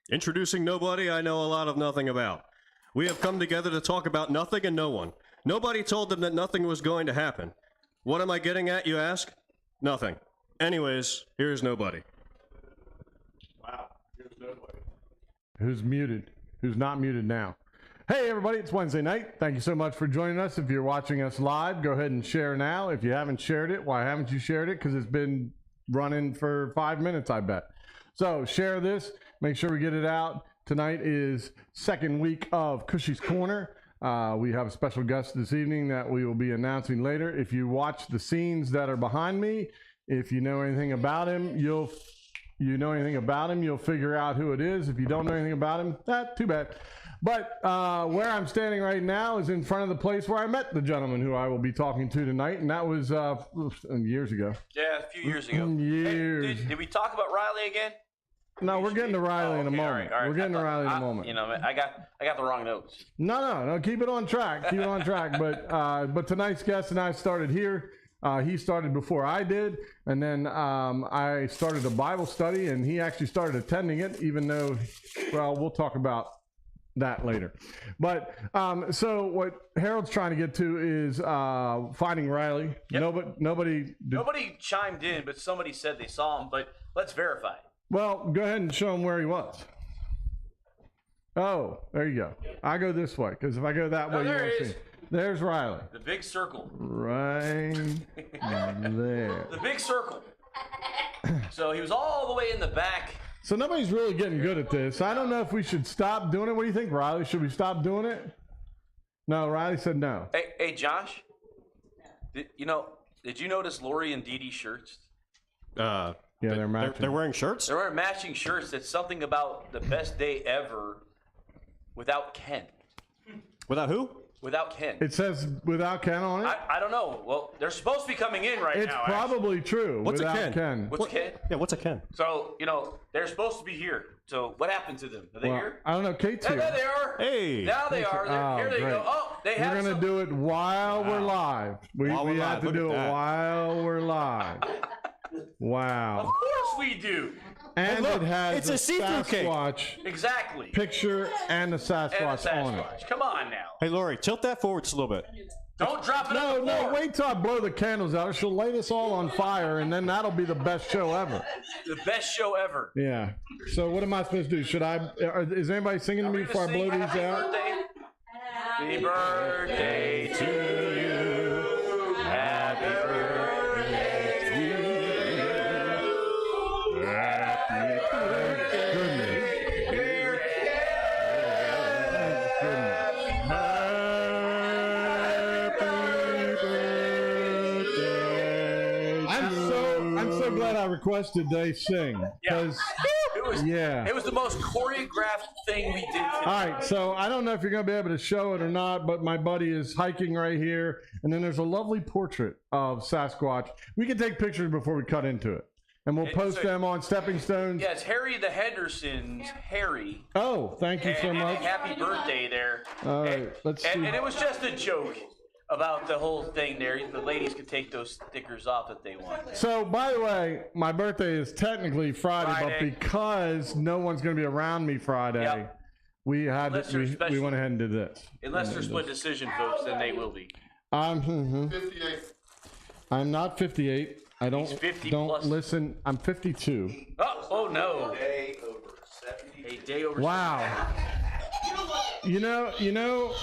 Introducing nobody I know a lot of nothing about. We have come together to talk about nothing and no one. Nobody told them that nothing was going to happen. What am I getting at, you ask? Nothing. Anyways, here's nobody. Wow, here's nobody. Who's muted? Who's not muted now? Hey everybody, it's Wednesday night. Thank you so much for joining us. If you're watching us live, go ahead and share now. If you haven't shared it, why haven't you shared it? Because it's been running for 5 minutes, I bet. So share this. Make sure we get it out. Tonight is second week of Cushy's Corner. We have a special guest this evening that we will be announcing later. If you watch the scenes that are behind me, if you know anything about him, you'll figure out who it is. If you don't know anything about him, too bad. But where I'm standing right now is in front of the place where I met the gentleman who I will be talking to tonight, and that was years ago. Yeah, a few years ago. Years. Hey, did we talk about Riley again? No, we're getting to Riley in a moment. All right. We're getting to Riley in a moment. You know, I got the wrong notes. No. Keep it on track. Keep it on track. But tonight's guest and I started here. He started before I did, and then I started a Bible study, and he actually started attending it, even though, well, we'll talk about that later. But so what Harold's trying to get to is finding Riley. Yep. Nobody chimed in, but somebody said they saw him. But let's verify. Well, go ahead and show him where he was. Oh, there you go. I go this way, because if I go that way, you won't see. There's Riley. The big circle. Right there. The big circle. So he was all the way in the back. So nobody's really getting good at this. I don't know if we should stop doing it. What do you think, Riley? Should we stop doing it? No, Riley said no. Hey, Josh. Did you notice Lori and Dee Dee's shirts? Yeah, they're matching. They're wearing shirts? They're wearing matching shirts. That's something about the best day ever without Ken. Without who? Without Ken. It says without Ken on it? I don't know. Well, they're supposed to be coming in right now. It's probably true. What's without a Ken? What's a Ken? Yeah, what's a Ken? So, they're supposed to be here. So, what happened to them? Are they here? I don't know. Kate's here. There they are. Hey. Now they are. Here they great. go. Oh, they have We're going to do it while we're live. We have to do it while we're live. Wow. Of course we do. And look, it has it's a see-through cake. Sasquatch Exactly. picture and a Sasquatch on it. Come on now. Hey, Lori, tilt that forward just a little bit. Don't drop it on the No, floor. wait till I blow the candles out. She'll light us all on fire, and then that'll be the best show ever. The best show ever. Yeah. So what am I supposed to do? Should I? Is anybody singing to me before I blow these Happy out? Happy birthday to you. Happy birthday to you. Happy birthday. I'm so glad I requested they sing. Yeah. Yeah. It was the most choreographed thing we did today. All right, so I don't know if you're going to be able to show it or not, but my buddy is hiking right here, and then there's a lovely portrait of Sasquatch. We can take pictures before we cut into it, and we'll post them on Stepping Stones. Yeah, it's Harry the Henderson's Harry. Oh, thank you so much. And happy birthday there. All right, let's see. And it was just a joke about the whole thing there. The ladies could take those stickers off if they want. So, by the way, my birthday is technically Friday. But because no one's going to be around me Friday, we had we went ahead and did this. Unless they're split decision votes, then they will be. 58. I'm not 58. I don't. He's 50 don't plus. listen. I'm 52. Oh no. A day over 70. A day over. Wow. 70. You know.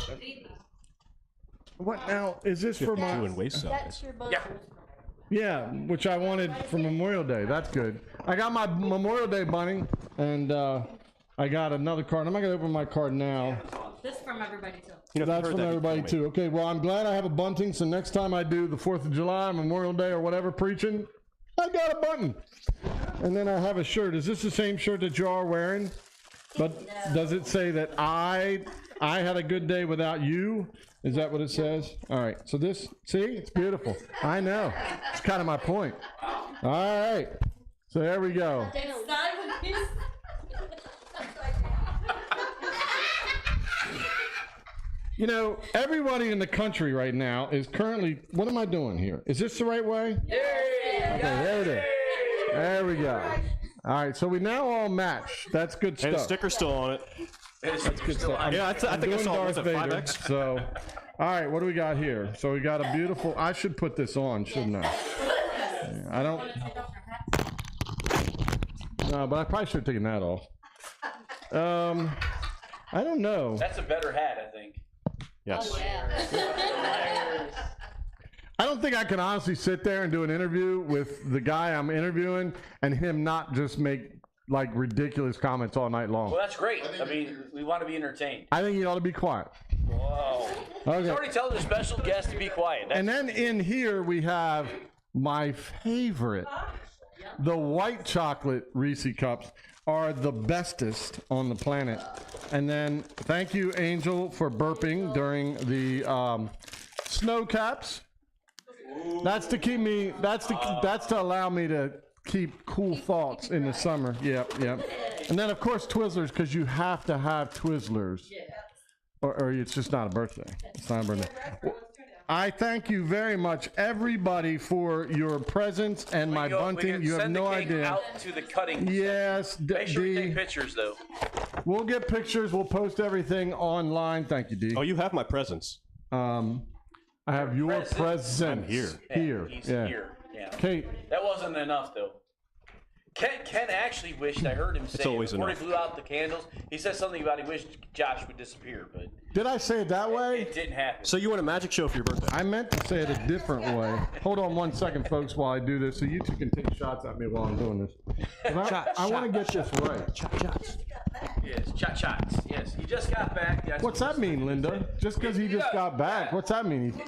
What now? Is this for my? Doing waist size. That's your bonus. Yeah. Yeah, which I wanted for Memorial Day. That's good. I got my Memorial Day bunny, and I got another card. I'm not gonna open my card now. This from everybody too. You know, if you That's heard from that, you everybody told me. too. Okay, well, I'm glad I have a bunting, so next time I do the 4th of July, Memorial Day, or whatever preaching, I got a button. And then I have a shirt. Is this the same shirt that you are wearing? But does it say that I had a good day without you? Is that what it says? All right, so this, see, it's beautiful. I know. It's kind of my point. All right, so there we go. It's not even this. You know, everybody in the country right now is currently, what am I doing here? Is this the right way? Okay, there it is. There we go. All right, so we now all match. That's good And the stuff. sticker's still on it. It's Good stuff. Yeah, I think I doing saw it. Was Darth it Vader, 5X? so, all right, what do we got here? So we got a beautiful, I should put this on, shouldn't I? Yeah, I don't, no, but I probably should have taken that off. I don't know. That's a better hat, I think. Yes. I don't think I can honestly sit there and do an interview with the guy I'm interviewing and him not just make like ridiculous comments all night long. Well, that's great. I mean, we want to be entertained. I think you ought to be quiet. Whoa. He's Okay. already telling the special guest to be quiet. And then in here we have my favorite. The white chocolate Reese cups are the bestest on the planet. And then thank you, Angel, for burping during the snow caps. That's to keep me. That's to allow me to keep cool thoughts in the summer. Yep. And then of course Twizzlers, because you have to have Twizzlers, or it's just not a birthday. It's not a birthday. I thank you very much, everybody, for your presence and my bunting. You have no Send the cake idea. out to the cutting. Yes, Make sure you D. take pictures, though. We'll get pictures. We'll post everything online. Thank you, D. Oh, you have my presents. I have your Present? presence. I'm here. Here. He's Yeah. here. Yeah. Kate, That wasn't enough, though. Ken actually wished, I heard him say, always before enough. he blew out the candles, he said something about he wished Josh would disappear, but did I say it that way? it didn't happen. So you want a magic show for your birthday? I meant to say it a different way. Hold on 1 second, folks, while I do this, so you two can take shots at me while I'm doing this. 'Cause I want to get this right. Yes, shots. Yes, he just got back. That's What's that mean, Linda? Just because he just got back, what's that mean?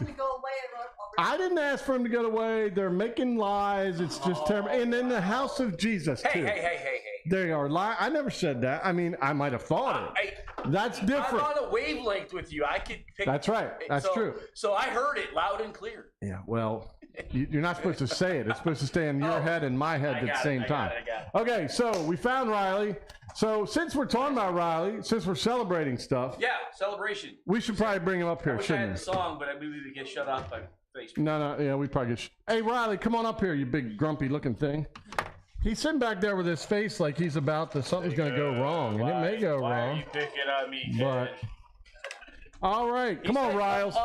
I didn't ask for him to go away. They're making lies. It's just terrible. And in the house of Jesus, too. Hey. They are lying. I never said that. I mean, I might have thought it. That's I'm different. on a wavelength with you. I could pick. That's right. That's true. So I heard it loud and clear. Yeah, well, you're not supposed to say it. It's supposed to stay in your head and my head at the same time. I got it. Okay, so we found Riley. So since we're talking about Riley, since we're celebrating stuff, Yeah, celebration. we should probably bring him up here, I wish I had shouldn't the we? song, but maybe we get shut off by Facebook. No, yeah, we probably get. Hey, Riley, come on up here, you big grumpy looking thing. He's sitting back there with his face like he's about to, something's going to go wrong, and it may go Why are wrong. you picking on me, Ken? But, all right, come on, Riles.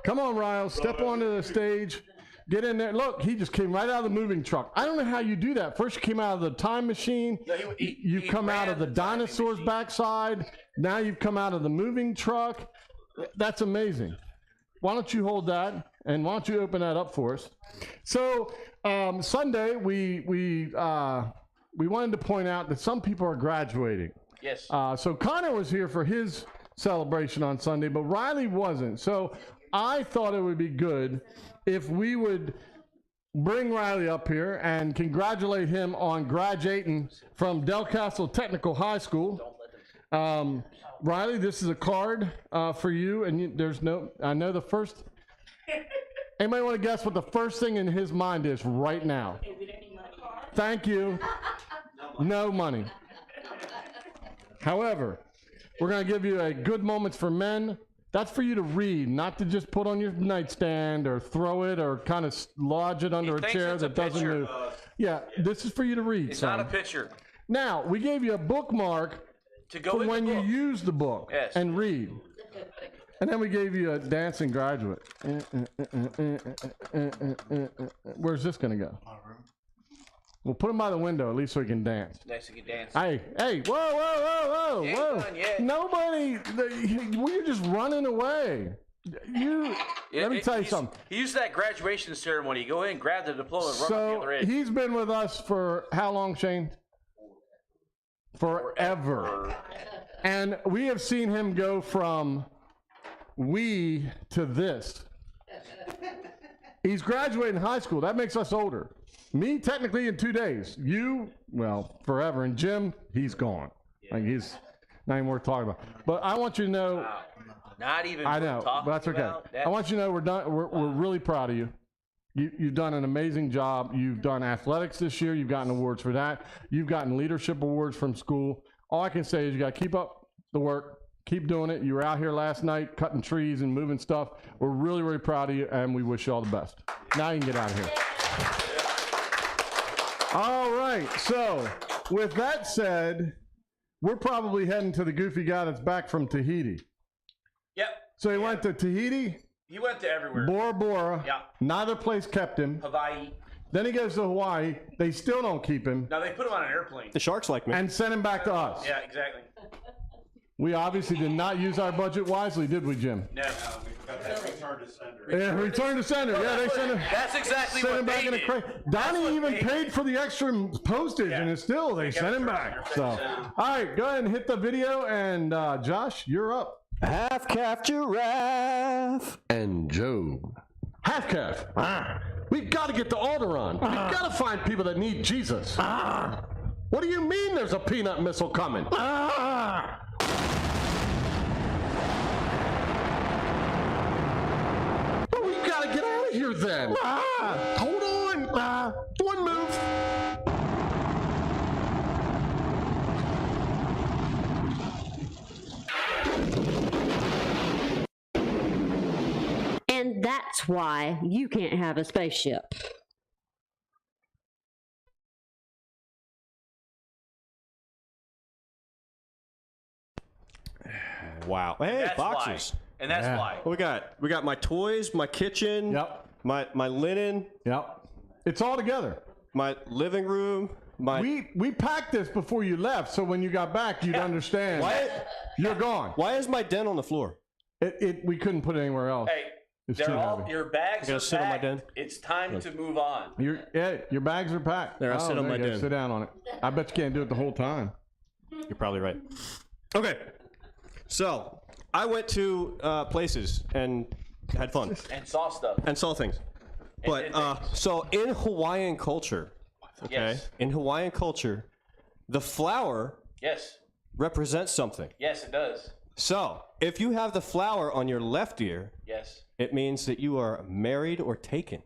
Come on, Riles. Step onto the stage. Get in there. Look, he just came right out of the moving truck. I don't know how you do that. First, you came out of the time machine. No, You he come out ran of the the timing dinosaur's machine. backside. Now you've come out of the moving truck. That's amazing. Why don't you hold that, and why don't you open that up for us? So Sunday, we wanted to point out that some people are graduating. Yes. So Connor was here for his celebration on Sunday, but Riley wasn't. So I thought it would be good if we would bring Riley up here and congratulate him on graduating from Del Castle Technical High School. Riley, this is a card for you, and there's no, I know the first, anybody want to guess what the first thing in his mind is right now? Thank you. No money. However, we're going to give you a Good Moments for Men. That's for you to read, not to just put on your nightstand or throw it or kind of lodge it under a thinks chair it's a that doesn't picture. move. Yeah, this is for you to read, It's son. not a picture. Now, we gave you a bookmark To go for in when the you book. use the book Yes. and read. And then we gave you a dancing graduate. Where's this going to go? We'll put him by the window at least so he can dance. Next, you can dance. Hey, whoa, He ain't whoa. done yet. Nobody, we're just running away. Let me tell you something. He used that graduation ceremony. You go in, grab the diploma, and run up the So other edge. he's been with us for how long, Shane? Forever. And we have seen him go from we to this. He's graduating high school. That makes us older. Me, technically, in 2 days. You, well, forever. And Jim, he's gone. Like, he's not even worth talking about. But I want you to know. Wow. Not even. I know, but that's okay. I want you to know we're done. We're really proud of you. You've done an amazing job. You've done athletics this year. You've gotten awards for that. You've gotten leadership awards from school. All I can say is you got to keep up the work. Keep doing it. You were out here last night cutting trees and moving stuff. We're really, really proud of you, and we wish you all the best. Now you can get out of here. All right. So with that said, we're probably heading to the goofy guy that's back from Tahiti. Yep. So he went to Tahiti, He went to everywhere. Bora Bora. Yeah. Neither place kept him. Hawaii. Then he goes to Hawaii. They still don't keep him. No, they put him on an airplane. The Sharks like me. And send him back to us. Yeah, exactly. We obviously did not use our budget wisely, did we, Jim? No. We got that return to sender. Yeah, return to sender. Yeah, they sent him. That's exactly Sent what him back they in a did. crate. Donnie even paid for the extra postage, and it's still they sent him back. So, all right, go ahead and hit the video, and Josh, you're up. Half-calf giraffe and Job. Half calf. We've got to get the altar on. We've got to find people that need Jesus. What do you mean there's a peanut missile coming? Well, we've got to get out of here then. Hold on. One move. And that's why you can't have a spaceship. Wow. Hey, That's boxes. why. And that's Yeah. why. What we got? We got my toys, my kitchen, Yep. my linen, Yep. It's all together. my living room, my. We packed this before you left, so when you got back, you'd understand. Why? You're gone. Why is my den on the floor? We couldn't put it anywhere else. Hey, It's they're too all heavy. your bags I gotta are sit on my packed. den. It's time to move on. Your bags are packed. There, I'll sit on there my you go. den. Sit down on it. I bet you can't do it the whole time. You're probably right. Okay. So, I went to places and had fun And saw stuff. and saw things. But, did things. so in Hawaiian culture, okay, Yes. in Hawaiian culture, the flower Yes. represents something. Yes, it does. So, if you have the flower on your left ear, Yes. it means that you are married or taken.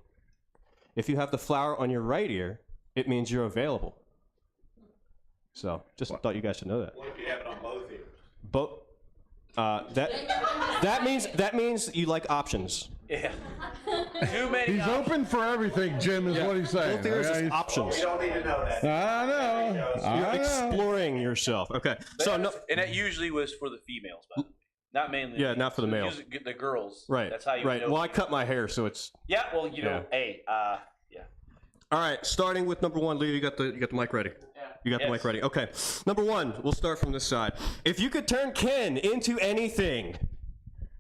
If you have the flower on your right ear, it means you're available. So, just thought you guys should know that. What if you have it on both ears? Both. That means you like options. Yeah. Too many He's options. open for everything, Jim, is what he's saying. Both ears Okay? is options. You don't need to know that. I know. You're I know. exploring yourself. Okay. So no. And that usually was for the females, but not mainly. Yeah, not for the males. Usually the girls. Right. That's how you Right. know. Well, I cut my hair, so it's. Yeah. Well, you know. Yeah. Hey. Yeah. All right. Starting with number one, Leo. You got the mic ready. You got the Yes. mic ready. Okay. Number one. We'll start from this side. If you could turn Ken into anything.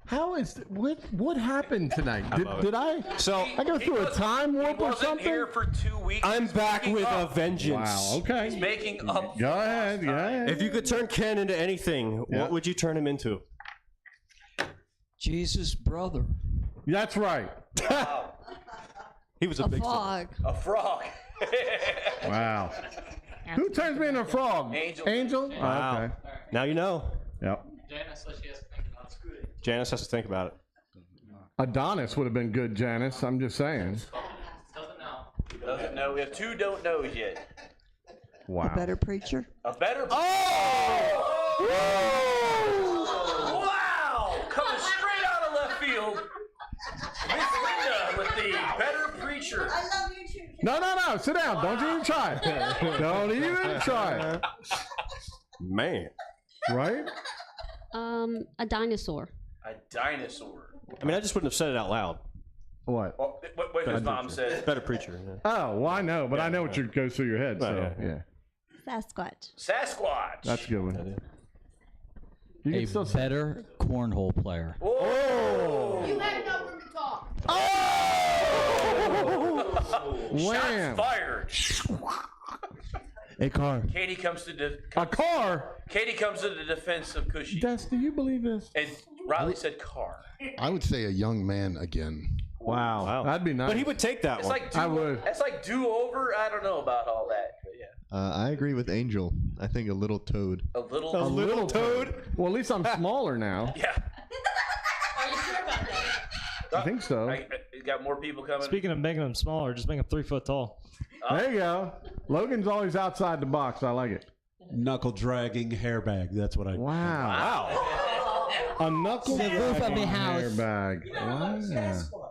How is what happened tonight? Did I So go through a time warp He or wasn't something? here for 2 weeks. I'm He's back making with a up. vengeance. Wow. Okay. He's making up. Go ahead. Go ahead. If you could turn Ken into anything, Yeah. what would you turn him into? Jesus' brother. That's right. Wow. He was a big. Fog. A frog. Wow. Who turns me into a frog? Angel. Angel? Oh, Wow. okay. Now you know. Yep. Janice says she has to think about it. Janice has to think about it. Adonis would have been good, Janice. I'm just saying. Doesn't know. Doesn't know. We have 2 don't knows yet. Wow. Better preacher. A better. Oh! Wow! Coming straight out of left field. Miss Linda with the better preacher. I love you too. No. Sit down. Don't even try. Don't even try. Man. Right? A dinosaur. A dinosaur. I mean, I just wouldn't have said it out loud. What? Oh, what his mom said. Better preacher. Yeah. Oh, well, I know, but I know what goes through your head. So, yeah. Sasquatch. Sasquatch. That's a good one. You A can still say. better cornhole player. Oh! You have no room to talk. Wham! Shots fired. A car. Katie comes to A car? Katie comes to the defense of Cushy. Des, do you believe this? And Riley said car. I would say a young man again. Wow. That'd be nice. But he would take that It's one. like I would. It's like do over. I don't know about all that. But yeah. I agree with Angel. I think a little toad. A little. A little toad? Well, at least I'm smaller now. Yeah. Are you sure about that? I think so. I got more people coming. Speaking of making them smaller, just make them 3 foot tall. There you go. Logan's always outside the box. I like it. Knuckle dragging hairbag. That's what I. Wow. A knuckle The roof of the house. airbag. Wow.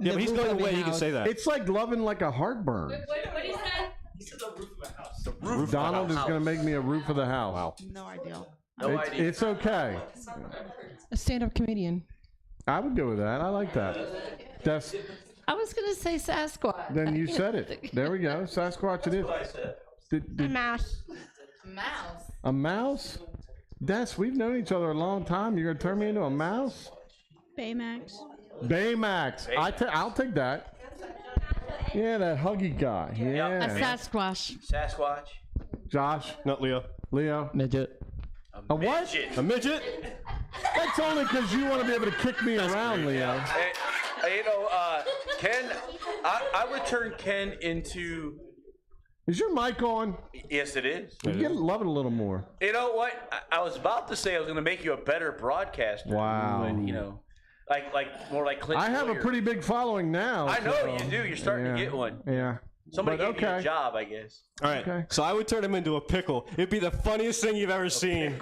Yeah, but he's going away. He can say that. It's like loving like a heartburn. What do you say? He said the roof of the house. The roof. Donald is going to make me a roof of the house. Wow. No idea. No idea. It's okay. A stand-up comedian. I would go with that. I like that. That's, I was going to say Sasquatch. then you said it. There we go. Sasquatch it is. I said. A mouse. Mouse. A mouse? Des, we've known each other a long time. You're going to turn me into a mouse? Baymax. Baymax. I'll take that. Yeah, that huggy guy. A Yeah. Sasquatch. Sasquatch. Josh? Not Leo. Leo? Midget. A what? Midget. A midget? That's only because you want to be able to kick me around, Leo. Hey, you know, Ken, I would turn Ken into. Is your mic on? Yes, it is. You love it a little more. You know what? I was about to say I was going to make you a better broadcaster. Wow. But, you know, like more like Clint. I have a Boyer. pretty big following now. I know so- you do. You're starting yeah, to get one. Yeah. Somebody But gave you a okay. job, I guess. All right. Okay. So I would turn him into a pickle. It'd be the funniest thing you've ever seen.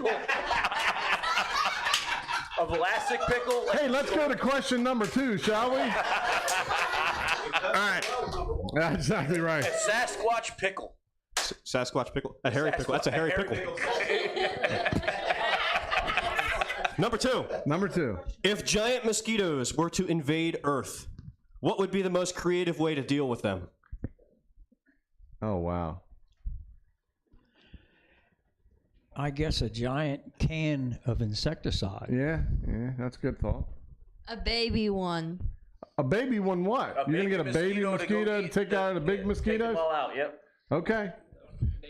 Of elastic pickle. Like, Hey, let's go to question number 2, shall we? All right. That's exactly right. a Sasquatch pickle. Sasquatch pickle. A hairy pickle. That's a hairy pickle. Number 2. Number 2. If giant mosquitoes were to invade Earth, what would be the most creative way to deal with them? Oh, wow. I guess a giant can of insecticide. Yeah, that's a good thought. A baby one. A baby one what? A You're going to get a baby mosquito to go mosquito to eat take out the big Take mosquitoes? them all out. Yep. Okay.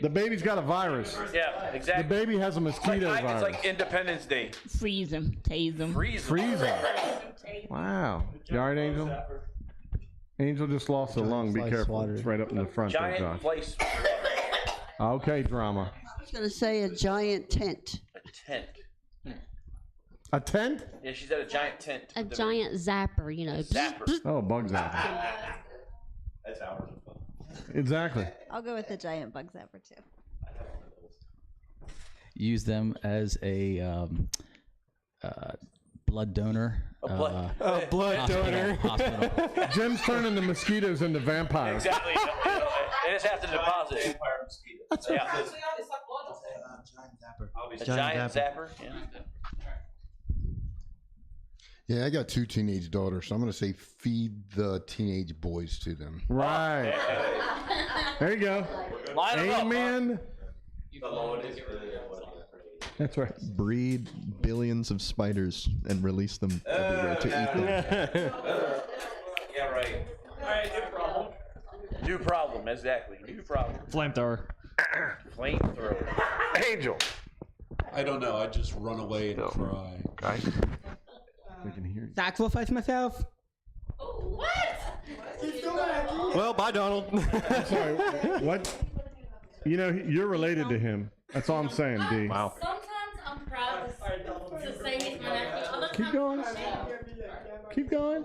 The baby's got a virus. Yeah, The exactly. baby has a mosquito It's virus. like Independence Day. Freeze them. Tase them. Freeze. Freeze 'em. Wow. You all right, Angel? Angel just lost a lung. Be careful. It's right up in the front there, Giant Josh. place. Okay, drama. I was going to say a giant tent. A tent. A tent? Yeah, she's at a giant tent. A giant zapper, you know. Zapper. Oh, bug zapper. That's ours. Exactly. I'll go with the giant bug zapper too. Use them as a blood donor. A blood. Blood donor. Hospital. Jim's turning the mosquitoes into vampires. Exactly. They just have to deposit it. Yeah. A giant zapper. Yeah. Yeah, I got 2 teenage daughters, so I'm going to say feed the teenage boys to them. Right. There you go. Line 'em up, huh? Amen. That's right. Breed billions of spiders and release them everywhere to eat them. Yeah, right. New problem. New problem, exactly. New problem. Flamethrower. Flamethrower. Angel. I don't know. I just run away and cry. We can hear you. Sacrifice myself. Well, bye, Donald. Sorry, what? You know, you're related to him. That's all I'm saying, D. Wow. Sometimes I'm proud to say he's my nephew. Other Keep times going. I'm ashamed. Keep going.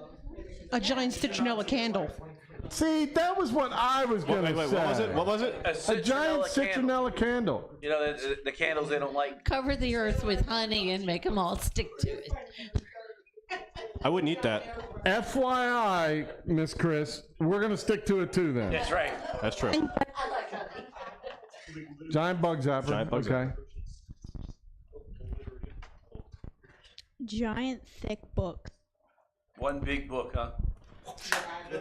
A giant citronella candle. See, that was what I was going to Wait, say. what was it? What was it? A giant citronella candle. You know, the candles they don't like. Cover the earth with honey and make them all stick to it. I wouldn't eat that. FYI, Miss Chris, we're going to stick to it too then. That's right. That's true. Giant bug zapper. Giant bug okay. Giant thick book. One big book, huh? The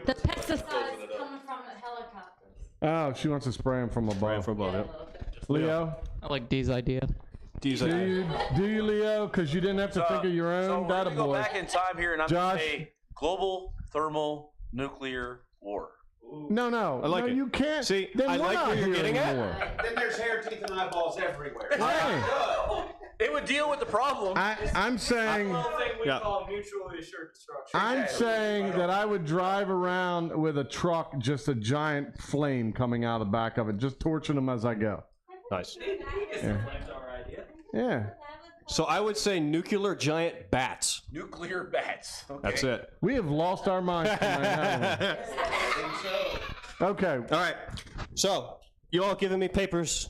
pesticides coming from the helicopters. Oh, she wants to spray him from above. From above, yep. Leo? I like D's idea. Do you, Leo? Because you didn't have to think of your So own we're data gonna go boy. back in time here, and I'm Josh? going to say global thermonuclear war. No, no. I like no, it. you can't. See, then I we're like not where you're here getting at. anymore. Then there's hair, teeth, and eyeballs everywhere. Hey, It would deal with the problem. I'm saying. thing we Yeah. call mutually assured destruction. I'm saying that I would drive around with a truck, just a giant flame coming out of the back of it, just torching them as I go. Nice. Yeah, So I would say nuclear giant bats. Nuclear bats. Okay. That's it. we have lost our minds tonight, haven't we? Okay. All right. So you all giving me papers.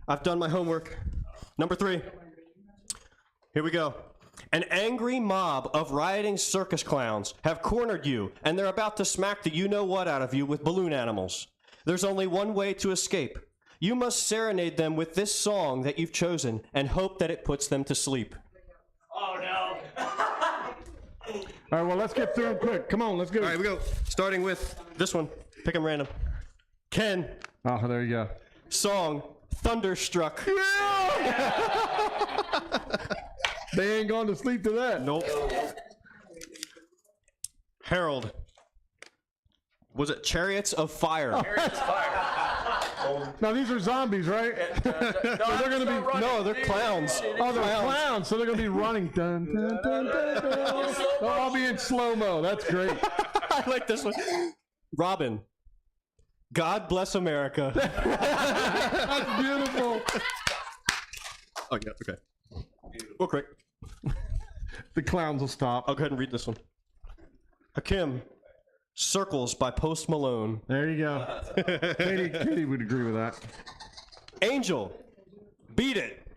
I've done my homework. Number 3. Here we go. An angry mob of rioting circus clowns have cornered you, and they're about to smack the you-know-what out of you with balloon animals. There's only one way to escape. You must serenade them with this song that you've chosen and hope that it puts them to sleep. Oh no. All right, well, let's get through them quick. Come on, let's go. All right, we go. Starting with this one. Pick them random. Ken. Oh, there you go. Song, Thunderstruck. They ain't going to sleep to that. Nope. Harold. Was it Chariots of Fire? Now, these are zombies, right? No, they're gonna be- No, they're clowns. Oh, they're clowns, so they're going to be running. Dun, dun, dun, dun, dun. They'll all be in slow-mo. That's great. I like this one. Robin. God bless America. That's beautiful. Oh, yeah, okay. Real quick. The clowns will stop. I'll go ahead and read this one. Hakim. Circles by Post Malone. There you go. Katie would agree with that. Angel. Beat It.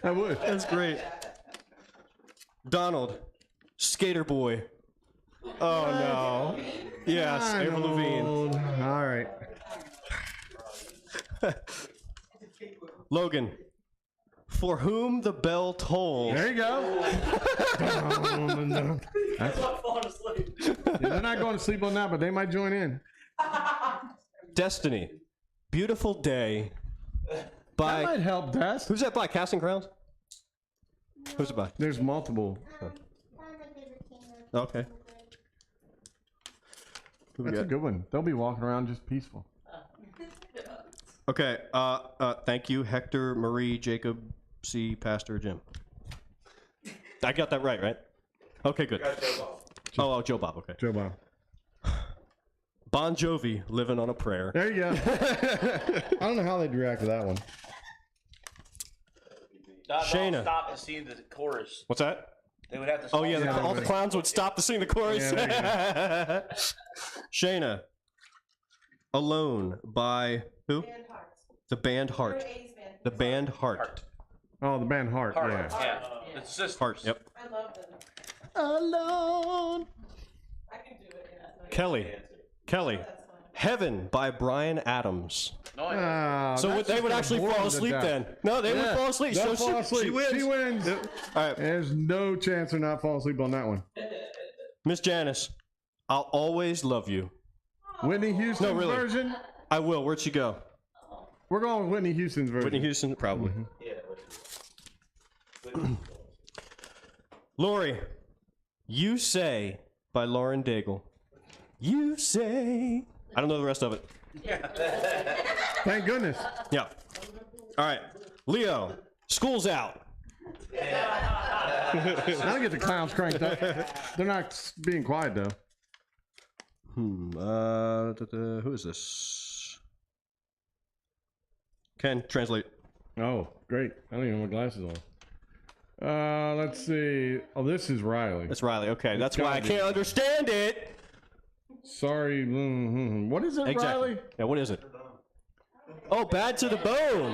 I would. That's great. Donald. Skater Boy. Oh, no. Yes, Avril Lavigne. All right. Logan. For Whom the Bell Tolls. There you go. They're not going to sleep on that, but they might join in. Destiny. Beautiful Day. By That might help, Des. who's that by? Casting Crowns? Who's it by? There's multiple. Okay. Who we That's a got? good one. They'll be walking around just peaceful. Okay. Thank you, Hector, Marie, Jacob, C, Pastor, Jim. I got that right? Okay, good. Oh, Joe Bob. Okay. Joe Bob. Bon Jovi, Living on a Prayer. There you go. I don't know how they'd react to that one. Shayna. Stop to see the chorus. What's that? They would have to. Oh yeah, all the clowns would stop to sing the chorus. Yeah, Shayna. Alone by who? The band Heart. The band Heart. Oh, the band Heart. Yeah. Yeah. It's sisters. Heart. Yep. I love them. Alone. I can do it. Yeah. Kelly. Heaven by Bryan Adams. Ah, So that's they just would gonna actually bore fall them to asleep death. then. No, they would Yeah, fall asleep. they'll So fall asleep. she wins. She wins. All right, There's no chance they're not falling asleep on that one. Miss Janice. I'll always love you. Whitney Houston's No, really. version? I will. Where'd she go? We're going with Whitney Houston's version. Whitney Houston, probably. Lori. You Say by Lauren Daigle. You say. I don't know the rest of it. Thank goodness. Yeah. All right. Leo. School's out. I'll get the clowns cranked up. They're not being quiet though. Who is this? Ken, translate. Oh, great. I don't even have my glasses on. Let's see. Oh, this is Riley. That's Riley. Okay, that's gotta why I be. can't understand it. Sorry. What is it, Exactly. Riley? Yeah, what is it? Oh, Bad to the Bone.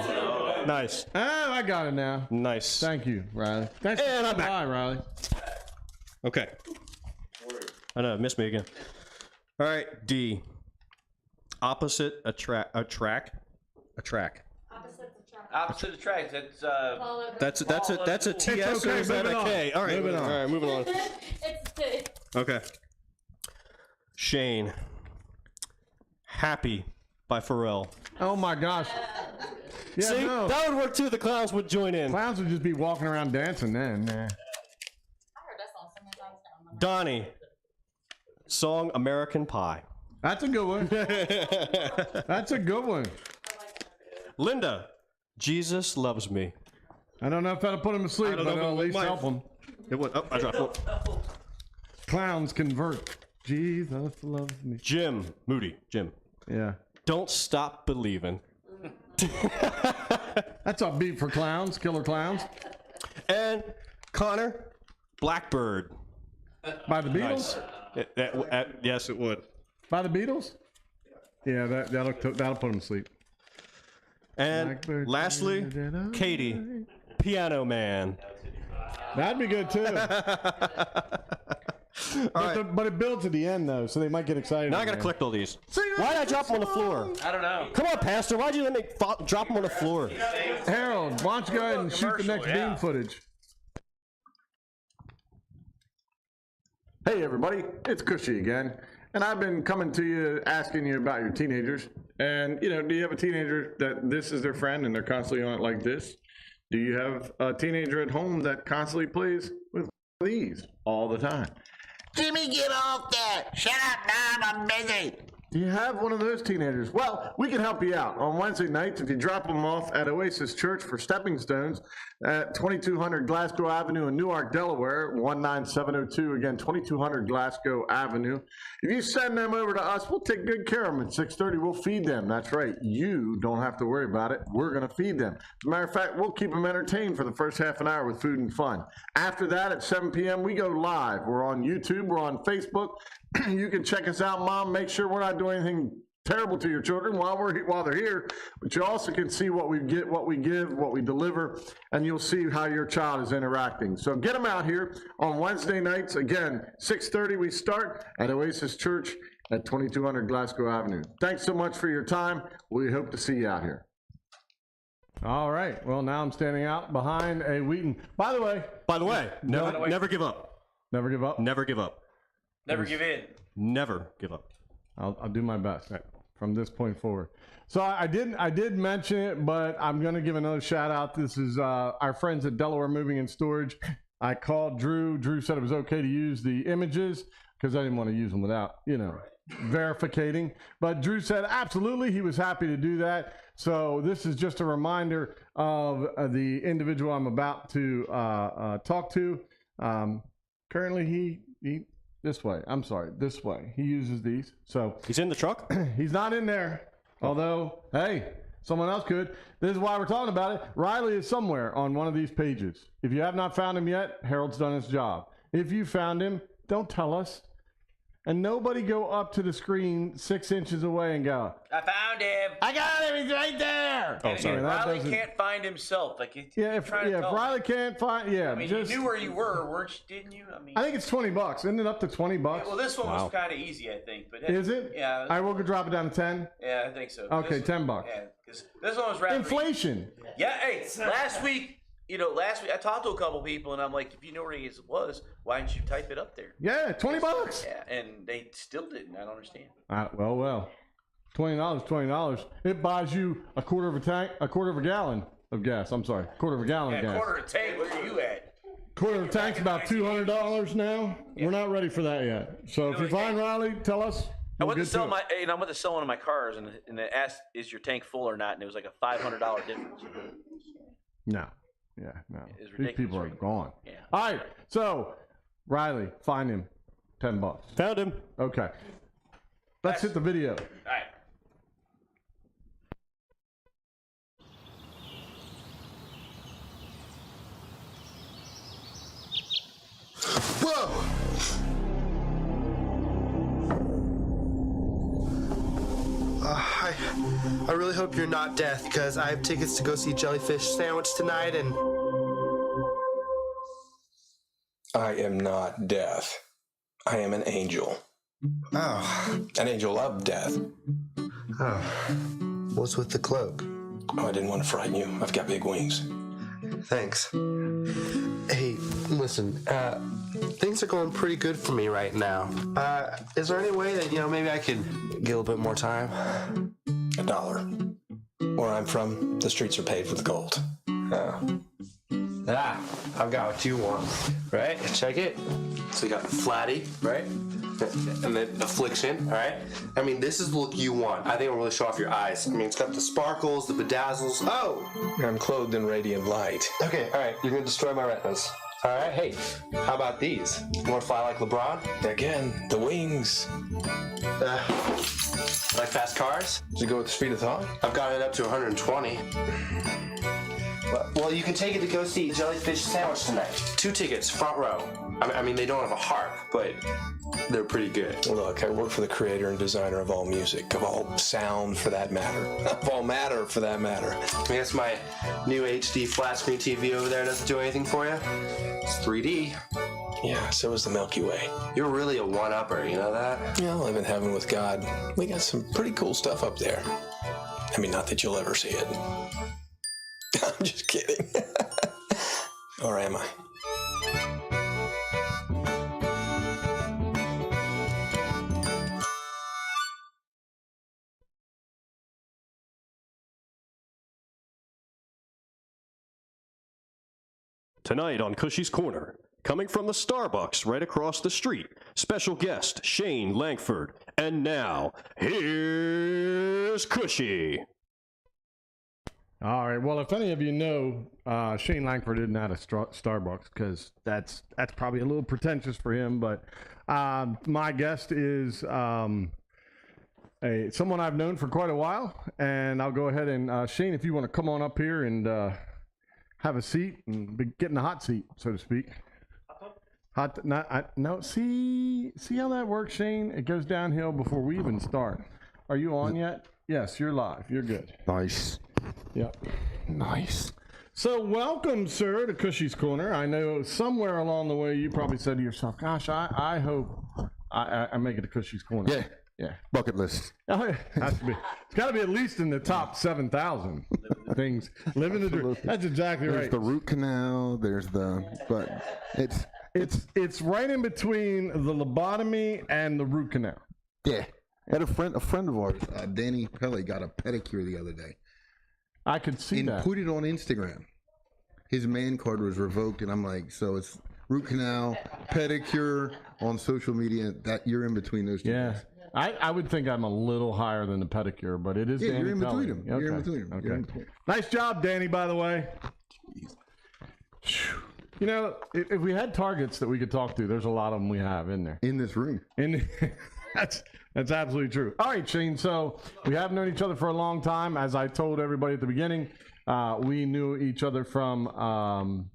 Nice. Oh, I got it now. Nice. Thank you, Riley. Thanks for And I'm stopping back. by, Riley. Okay. I know, missed me again. All right, D. Opposite attract. Opposite attracts. That's a TS okay, or is that moving a on. K? All right, Moving on. All right, moving on. It's Okay. Shane. Happy by Pharrell. Oh my gosh. Yeah, See, no. that would work too. The clowns would join in. Clowns would just be walking around dancing then. Nah. I heard that song so many times now. Donnie, song American Pie. That's a good one. That's a good one. Linda, Jesus Loves Me. I don't know if that'll put him to sleep, but it'll at least help him. It would. Oh, I dropped it. Clowns convert. Jesus loves me. Jim, Moody, Jim. Yeah. Don't Stop Believing. That's a beat for clowns, killer clowns. And Connor, Blackbird. By the Beatles? Nice. Yes, it would. By the Beatles? Yeah, that'll put him to sleep. And Blackbird, lastly, Katie, Piano Man. That'd be good too. But it builds at the end though, so they might get excited. Now I gotta collect all these. Why'd I drop them on the floor? I don't know. Come on, Pastor. Why'd you let me drop them on the floor? Harold, why don't you go ahead and shoot the next beam footage? Hey everybody, it's Cushy again. And I've been coming to you asking you about your teenagers. And, you know, do you have a teenager that this is their friend and they're constantly on it like this? Do you have a teenager at home that constantly plays with these all the time? Jimmy, get off that! Shut up, Mom, I'm busy. Do you have one of those teenagers? Well, we can help you out. On Wednesday nights, if you drop them off at Oasis Church for Stepping Stones at 2200 Glasgow Avenue in Newark, Delaware, 19702, again, 2200 Glasgow Avenue. If you send them over to us, we'll take good care of them. At 6:30, we'll feed them. That's right. You don't have to worry about it. We're going to feed them. As a matter of fact, we'll keep them entertained for the first half an hour with food and fun. After that, at 7 p.m., we go live. We're on YouTube. We're on Facebook. You can check us out, Mom. Make sure we're not doing anything terrible to your children while they're here. But you also can see what we get, what we give, what we deliver, and you'll see how your child is interacting. So get them out here on Wednesday nights. Again, 6:30 we start at Oasis Church at 2200 Glasgow Avenue. Thanks so much for your time. We hope to see you out here. All right. Well, now I'm standing out behind a Wheaton. By the way, never give up. Never give up. Never give up. Never give in. Never give up. I'll do my best from this point forward. So I did mention it, but I'm going to give another shout out. This is our friends at Delaware Moving and Storage. I called Drew. Drew said it was okay to use the images because I didn't want to use them without, verificating. But Drew said absolutely. He was happy to do that. So this is just a reminder of the individual I'm about to talk to. Currently, he this way. I'm sorry, this way. He uses these. So he's in the truck? He's not in there. Although, hey, someone else could. This is why we're talking about it. Riley is somewhere on one of these pages. If you have not found him yet, Harold's done his job. If you found him, don't tell us. And nobody go up to the screen 6 inches away and go, I found him. I got him. He's right there. Oh, sorry. Riley can't find himself. Like if Riley can't find, I mean, you knew where you were, didn't you? I think it's $20. Isn't it up to $20? Yeah, well, this one was kind of easy, I think. But is it? Yeah. All right, we'll drop it down to 10. Yeah, I think so. Okay, $10. Yeah, because this one was rather inflation. Yeah. Hey, last week I talked to a couple people, and I'm like, if you know where it was, why didn't you type it up there? Yeah, $20. Yeah, and they still didn't. I don't understand. Well. $20. It buys you a quarter of a gallon of gas. I'm sorry, quarter of a gallon of gas. Quarter of a tank. Where are you at? Quarter of a tank's about $200 now. Yeah. We're not ready for that yet. So if you find Riley, tell us. I went to sell one of my cars, and it asked, "Is your tank full or not?" And it was like a $500 difference. No. Yeah, no. These people are gone. Yeah. All right, so Riley, find him. $10. Found him. Okay. Let's hit the video. All right. Whoa! I really hope you're not death, because I have tickets to go see Jellyfish Sandwich tonight, and... I am not death. I am an angel. Oh. An angel of death. Oh. What's with the cloak? Oh, I didn't want to frighten you. I've got big wings. Thanks. Hey, listen, things are going pretty good for me right now. Is there any way that, maybe I could get a little bit more time? $1. Where I'm from, the streets are paved with gold. I've got what you want, right? Check it. So you got Flatty, right? And then Affliction, all right? I mean, this is the look you want. I think it'll really show off your eyes. I mean, it's got the sparkles, the bedazzles. Oh! I'm clothed in radiant light. Okay, all right, you're gonna destroy my retinas. All right, hey, how about these? You wanna fly like LeBron? Again, the wings. Like fast cars? Does it go with the speed of thought? I've got it up to 120. Well, you can take it to go see Jellyfish Sandwich tonight. 2 tickets, front row. I mean, they don't have a harp, but they're pretty good. Look, I work for the creator and designer of all music, of all sound for that matter, of all matter for that matter. I guess my new HD flat screen TV over there doesn't do anything for you. It's 3D. Yeah, so is the Milky Way. You're really a one-upper, you know that? Yeah, I live in heaven with God. We got some pretty cool stuff up there. I mean, not that you'll ever see it. I'm just kidding. Or am I? Tonight on Cushy's Corner, coming from the Starbucks right across the street, special guest Shane Langford. And now, here's Cushy. All right. Well, if any of you know, Shane Langford isn't at a Starbucks because that's probably a little pretentious for him. But my guest is someone I've known for quite a while, and I'll go ahead and Shane, if you want to come on up here and have a seat and get in the hot seat, so to speak. No. See how that works, Shane? It goes downhill before we even start. Are you on yet? Yes, you're live. You're good. Nice. Yep. Nice. So welcome, sir, to Cushy's Corner. I know somewhere along the way you probably said to yourself, gosh, I hope I make it to Cushy's Corner. Yeah. Yeah. Bucket list. Oh, yeah. It's got to be at least in the top 7,000 things. Living the dream. That's exactly There's right. the root canal. But it's right in between the lobotomy and the root canal. Yeah. I had a friend of ours, Danny Pele, got a pedicure the other day. I could see and that. Put it on Instagram. His man card was revoked, and I'm like, so it's root canal, pedicure on social media. That you're in between those two. Yeah. Guys. I would think I'm a little higher than the pedicure, but it is Danny you're in Pele. between them. Okay. You're in between them. Okay. You're in between. Nice job, Danny, by the way. You know, if we had targets that we could talk to, there's a lot of them we have in there. In this room. That's absolutely true. All right, Shane. So we have known each other for a long time. As I told everybody at the beginning, we knew each other from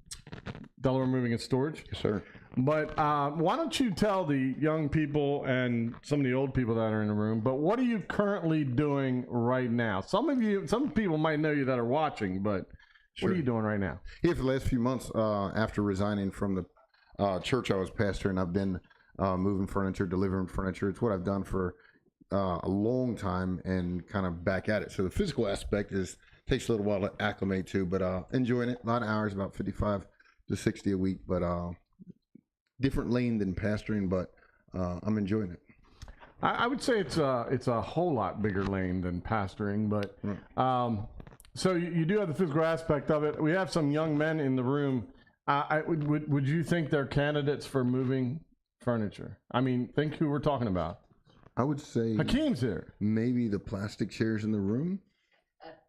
Delaware Moving and Storage. Yes, sir. But why don't you tell the young people and some of the old people that are in the room, but what are you currently doing right now? Some people might know you that are watching, but Sure. What are you doing right now? Yeah, for the last few months, after resigning from the church I was pastoring, I've been moving furniture, delivering furniture. It's what I've done for a long time, and kind of back at it. So the physical aspect takes a little while to acclimate to, but enjoying it. A lot of hours, about 55 to 60 a week, but different lane than pastoring, but I'm enjoying it. I would say it's a whole lot bigger lane than pastoring, but so you do have the physical aspect of it. We have some young men in the room. Would you think they're candidates for moving furniture? I mean, think who we're talking about. I would say Hakeem's here. Maybe the plastic chairs in the room.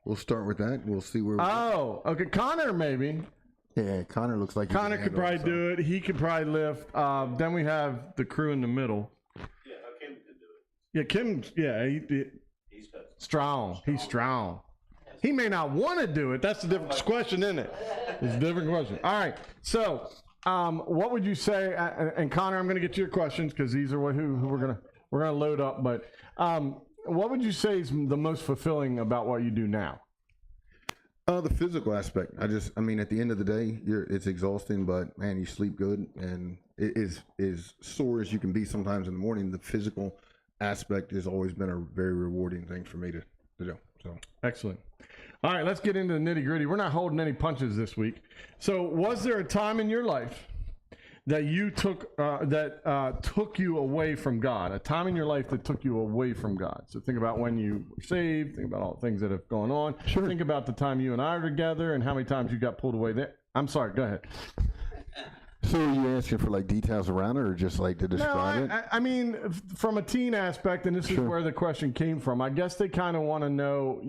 We'll start with that. We'll see where. Okay. Connor, maybe. Yeah, Connor looks like Connor could probably do it. He could probably lift. Then we have the crew in the middle. Yeah, Kim can do it. Yeah, Kim. Yeah, He's got strong. He's strong. He may not want to do it. That's a different question, isn't it? It's a different question. All right. So, what would you say? And Connor, I'm going to get to your questions because these are who we're gonna load up. But what would you say is the most fulfilling about what you do now? The physical aspect. I mean, at the end of the day, it's exhausting, but man, you sleep good, and it is sore as you can be sometimes in the morning. The physical aspect has always been a very rewarding thing for me to do. So excellent. All right, let's get into the nitty gritty. We're not holding any punches this week. So, was there a time in your life that you took took you away from God? A time in your life that took you away from God. So think about when you were saved. Think about all the things that have gone on. Sure. Think about the time you and I are together and how many times you got pulled away I'm sorry. Go ahead. So are you asking for like details around it, or just like to describe it? I mean, from a teen aspect, and this is where the question came from. I guess they kind of want to know,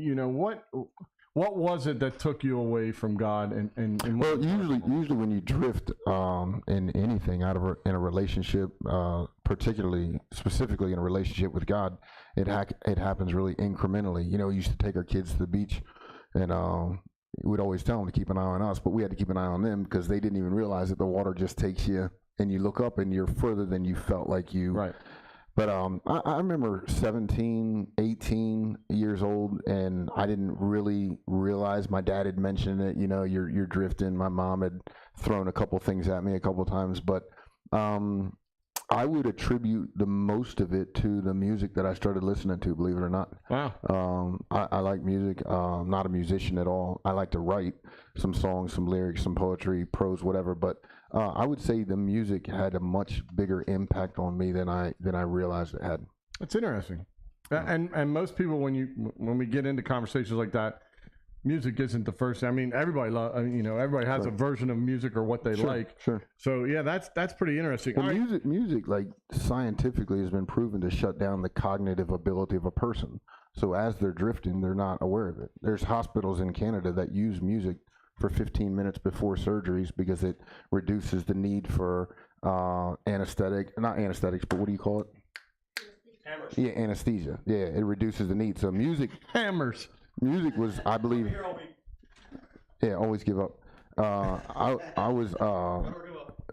what was it that took you away from God? And well, usually when you drift in anything in a relationship, specifically in a relationship with God, it happens really incrementally. We used to take our kids to the beach, and we'd always tell them to keep an eye on us, but we had to keep an eye on them because they didn't even realize that the water just takes you, and you look up and you're further than you felt like you. Right. But I remember 17, 18 years old, and I didn't really realize. My dad had mentioned it. You're drifting. My mom had thrown a couple things at me a couple times, but I would attribute the most of it to the music that I started listening to, believe it or not. Wow. I like music. I'm not a musician at all. I like to write some songs, some lyrics, some poetry, prose, whatever. But I would say the music had a much bigger impact on me than I realized it had. That's interesting. And most people, when we get into conversations like that, music isn't the first thing. I mean, everybody everybody has a version of music or what they like. Sure. So yeah, that's pretty interesting. Well, music, like scientifically, has been proven to shut down the cognitive ability of a person. So as they're drifting, they're not aware of it. There's hospitals in Canada that use music for 15 minutes before surgeries because it reduces the need for not anesthetics, but what do you call it? Hammers. Yeah, anesthesia. Yeah, it reduces the need. So music. Hammers. Music was, I believe. Yeah, always give up. I was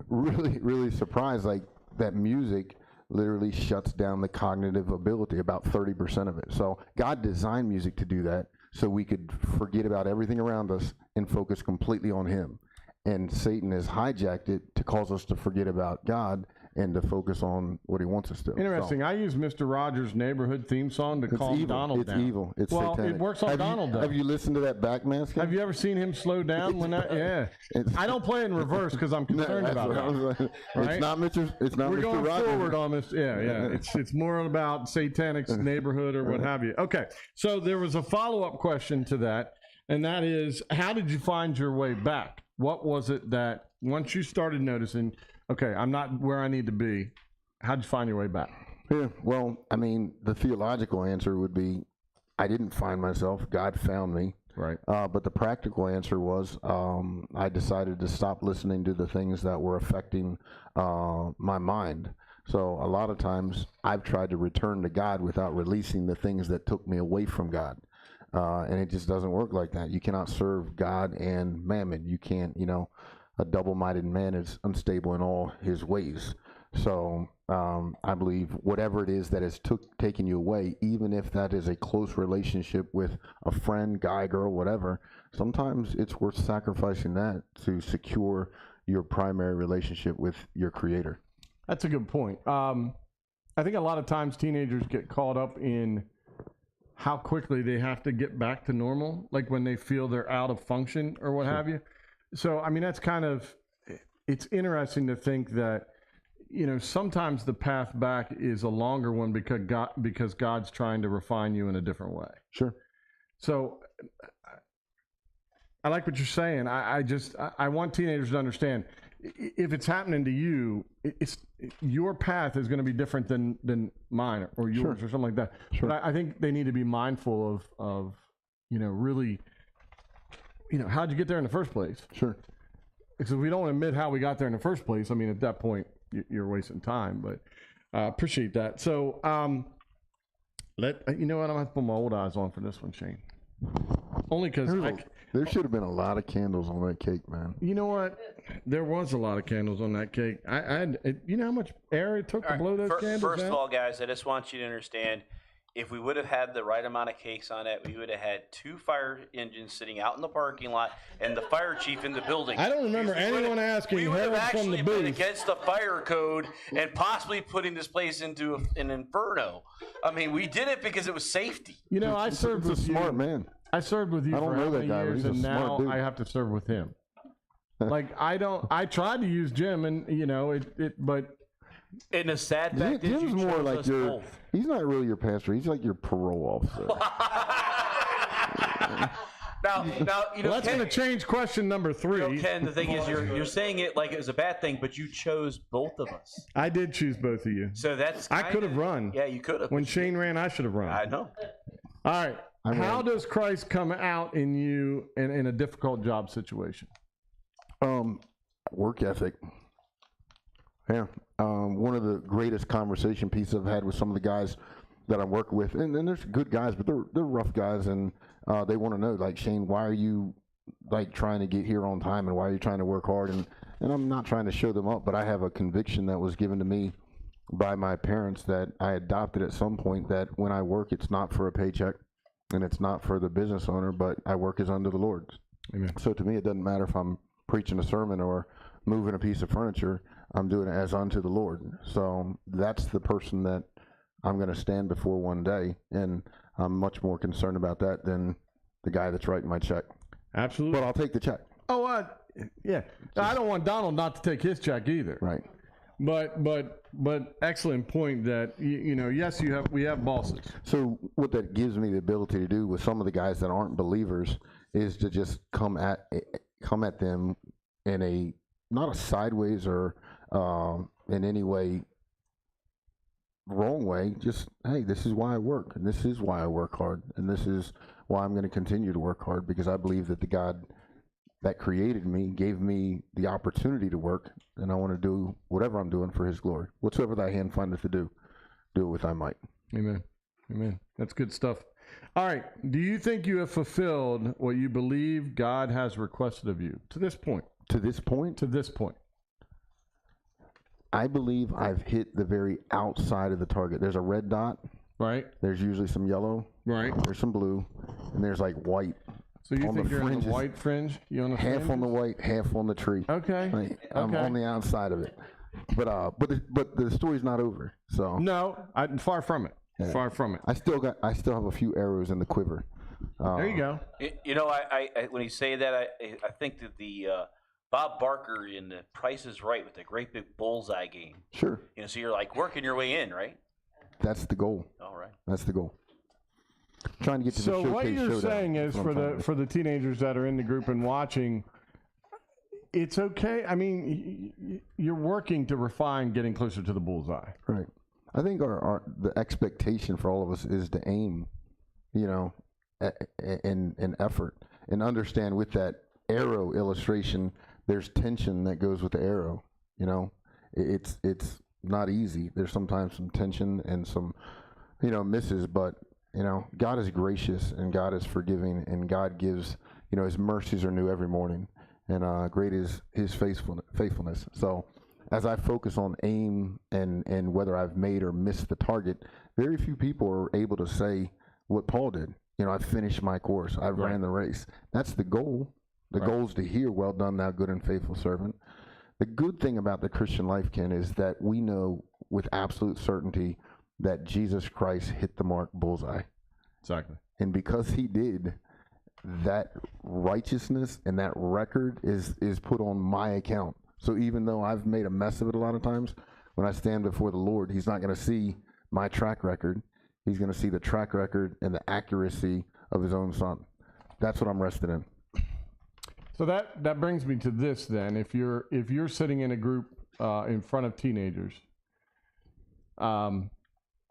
really, really surprised, like that music literally shuts down the cognitive ability, about 30% of it. So God designed music to do that, so we could forget about everything around us and focus completely on Him. And Satan has hijacked it to cause us to forget about God and to focus on what He wants us to. Interesting. I use Mr. Rogers' Neighborhood theme song to calm Donald down. It's evil. It's satanic. It works on Donald. Have you listened to that backmask? Have you ever seen him slow down when that? Yeah. I don't play it in reverse because I'm concerned about it. Right? It's not Mr. It's not We're Mr. going Rogers. forward on this. Yeah. It's more about Satanic's neighborhood or what have you. Okay. So there was a follow-up question to that, and that is, how did you find your way back? What was it that once you started noticing, okay, I'm not where I need to be? How'd you find your way back? Yeah, well, I mean, the theological answer would be, I didn't find myself. God found me. Right. But the practical answer was, I decided to stop listening to the things that were affecting my mind. So a lot of times I've tried to return to God without releasing the things that took me away from God. And it just doesn't work like that. You cannot serve God and mammon. You can't, a double-minded man is unstable in all his ways. So I believe whatever it is that has taken you away, even if that is a close relationship with a friend, guy, girl, whatever, sometimes it's worth sacrificing that to secure your primary relationship with your Creator. That's a good point. I think a lot of times teenagers get caught up in how quickly they have to get back to normal, like when they feel they're out of function or what have you. So, I mean, that's it's interesting to think that, sometimes the path back is a longer one because God's trying to refine you in a different way. Sure. So I like what you're saying. I want teenagers to understand, if it's happening to you, your path is going to be different than mine or yours or something like that. Sure. But I think they need to be mindful of really, how'd you get there in the first place? Sure. Because if we don't admit how we got there in the first place, I mean, at that point, you're wasting time. But appreciate that. So you know what? I'm going to have to put my old eyes on for this one, Shane. Only because there should have been a lot of candles on that cake, man. You know what? There was a lot of candles on that cake. You know how much air it took to blow those candles First out? of all, guys, I just want you to understand, if we would have had the right amount of cakes on it, we would have had 2 fire engines sitting out in the parking lot and the fire chief in the building. I don't remember anyone asking We would have Harold from the actually been booth. against the fire code and possibly putting this place into an inferno. I mean, we did it because it was safety. I served with you. Smart man. I served with you I don't for know how that many guy, but years, he's a and smart now dude. I have to serve with him. I tried to use Jim, and but And the sad fact is, Jim's you more chose like us your. both. He's not really your pastor. He's like your parole officer. Now, you know, Well, that's Ken, going to change question number 3. you know, Ken, the thing is, you're saying it like it was a bad thing, but you chose both of us. I did choose both of you. So that's I could have run. Yeah, you could have. When Shane ran, I should have run. I know. All right. How does Christ come out in you in a difficult job situation? Work ethic. Yeah. One of the greatest conversation pieces I've had with some of the guys that I'm working with, and there's good guys, but they're rough guys, and they want to know, like, Shane, why are you like trying to get here on time, and why are you trying to work hard? And I'm not trying to show them up, but I have a conviction that was given to me by my parents that I adopted at some point, that when I work, it's not for a paycheck, and it's not for the business owner, but I work as unto the Lord. Amen. So to me, it doesn't matter if I'm preaching a sermon or moving a piece of furniture. I'm doing it as unto the Lord. So that's the person that I'm going to stand before one day, and I'm much more concerned about that than the guy that's writing my check. Absolutely. But I'll take the check. Oh, yeah. I don't want Donald not to take his check either. Right. But excellent point that you know, yes, we have bosses. So what that gives me the ability to do with some of the guys that aren't believers is to just come at them in a, not a sideways or in any way wrong way, just, hey, this is why I work, and this is why I work hard, and this is why I'm going to continue to work hard, because I believe that the God that created me gave me the opportunity to work, and I want to do whatever I'm doing for his glory. Whatsoever thy hand findeth to do it with thy might. Amen. Amen. That's good stuff. All right. Do you think you have fulfilled what you believe God has requested of you to this point? To this point? To this point. I believe I've hit the very outside of the target. There's a red dot. Right. There's usually some yellow. Right. There's some blue. And there's like white. So you think you're on the white fringe? You on the half fringes? on the white, half on the tree. Okay. Like, I'm on the outside of it. But the story's not over. So no, far from it. Yeah. Far from it. I still have a few arrows in the quiver. There you go. You know, I when you say that, I think that the Bob Barker in The Price is Right with the great big bullseye game. Sure. You know, so you're like working your way in, right? That's the goal. All right. That's the goal. Trying to get to the showcase. So what you're saying is, for the teenagers that are in the group and watching, it's okay. I mean, you're working to refine getting closer to the bullseye. Right. I think the expectation for all of us is to aim, you know, in effort, and understand with that arrow illustration, there's tension that goes with the arrow. You know, it's not easy. There's sometimes some tension and some, you know, misses, but you know, God is gracious and God is forgiving, and God gives, you know, his mercies are new every morning, and great is his faithfulness. So as I focus on aim and whether I've made or missed the target, very few people are able to say what Paul did. You know, I finished my course. I ran the race. That's the goal. The goal is to hear, well done, thou good and faithful servant. The good thing about the Christian life, Ken, is that we know with absolute certainty that Jesus Christ hit the mark bullseye. Exactly. And because he did, that righteousness and that record is put on my account. So even though I've made a mess of it a lot of times, when I stand before the Lord, he's not going to see my track record. He's going to see the track record and the accuracy of his own son. That's what I'm resting in. So that brings me to this then. If you're sitting in a group in front of teenagers,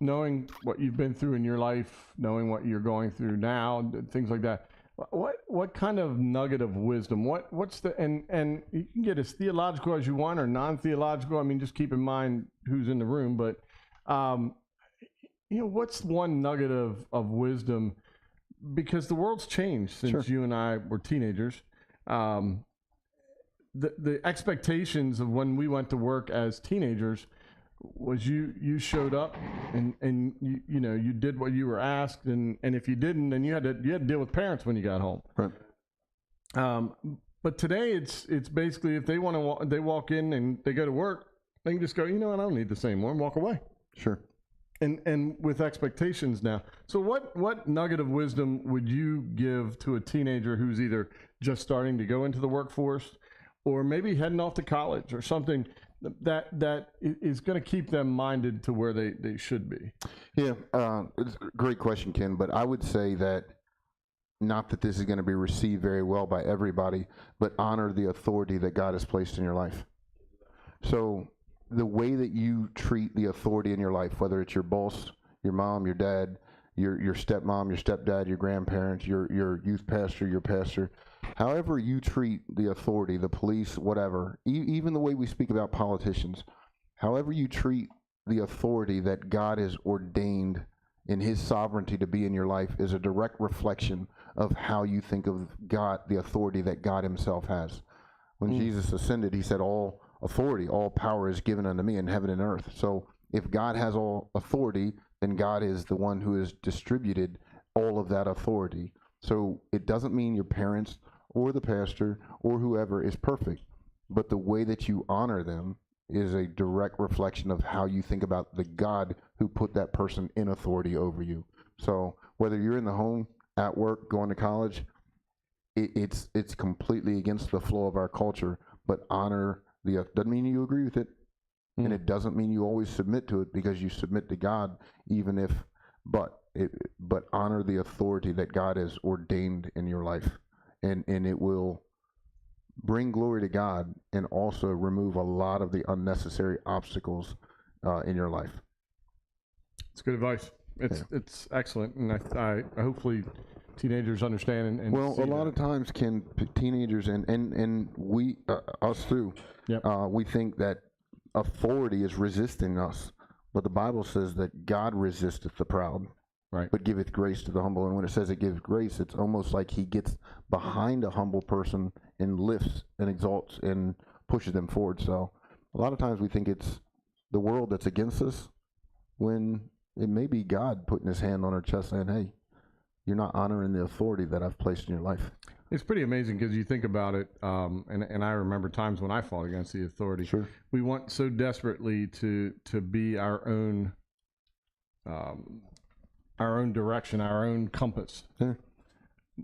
knowing what you've been through in your life, knowing what you're going through now, things like that, what kind of nugget of wisdom? What's the and you can get as theological as you want or non-theological. I mean, just keep in mind who's in the room. But you know, what's one nugget of wisdom? Because the world's changed since you and I were teenagers. The expectations of when we went to work as teenagers was you showed up and you know, you did what you were asked, and if you didn't, then you had to deal with parents when you got home. Right. But today it's basically, if they want to they walk in and they go to work, they can just go, you know what, I don't need the same one, walk away. Sure. And with expectations now. So what nugget of wisdom would you give to a teenager who's either just starting to go into the workforce or maybe heading off to college or something that is going to keep them minded to where they should be? Yeah, it's a great question, Ken. But I would say that not that this is going to be received very well by everybody, but honor the authority that God has placed in your life. So the way that you treat the authority in your life, whether it's your boss, your mom, your dad, your stepmom, your stepdad, your grandparents, your youth pastor, your pastor, however you treat the authority, the police, whatever, even the way we speak about politicians, however you treat the authority that God has ordained in his sovereignty to be in your life is a direct reflection of how you think of God, the authority that God himself has. When Jesus ascended, he said, all authority, all power is given unto me in heaven and earth. So if God has all authority, then God is the one who has distributed all of that authority. So it doesn't mean your parents or the pastor or whoever is perfect, but the way that you honor them is a direct reflection of how you think about the God who put that person in authority over you. So whether you're in the home, at work, going to college, it's completely against the flow of our culture, but honor the, doesn't mean you agree with it, and it doesn't mean you always submit to it, because you submit to God, even if, but honor the authority that God has ordained in your life, and it will bring glory to God and also remove a lot of the unnecessary obstacles in your life. It's good advice. It's excellent, and I hopefully teenagers understand. And well, a lot of times teenagers and we us too, we think that authority is resisting us, but the Bible says that God resisteth the proud, right? But giveth grace to the humble. And when it says it gives grace, it's almost like he gets behind a humble person and lifts and exalts and pushes them forward. So a lot of times we think it's the world that's against us, when it may be God putting his hand on our chest saying, hey, you're not honoring the authority that I've placed in your life. It's pretty amazing because you think about it, and I remember times when I fought against the authority. Sure. We want so desperately to be our own direction, our own compass. Yeah.